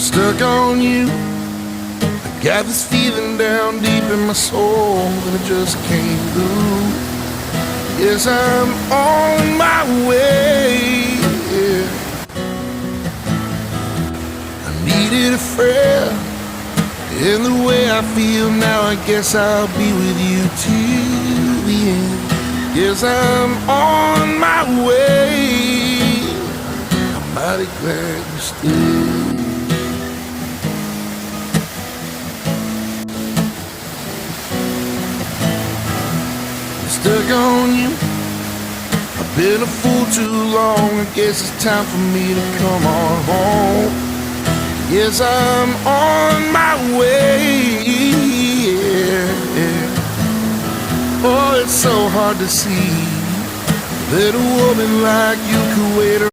stuck on you. I got this feeling down deep in my soul that I just can't lose. Yes, I'm on my way. Yeah. I needed a friend, and the way I feel now, I guess I'll be with you till the end. Yes, I'm on my way. I'm mighty glad you stayed. Stuck on you. I've been a fool too long. I guess it's time for me to come on home. Yes, I'm on my way. Yeah, yeah. Oh, it's so hard to see that a woman like you could wait around.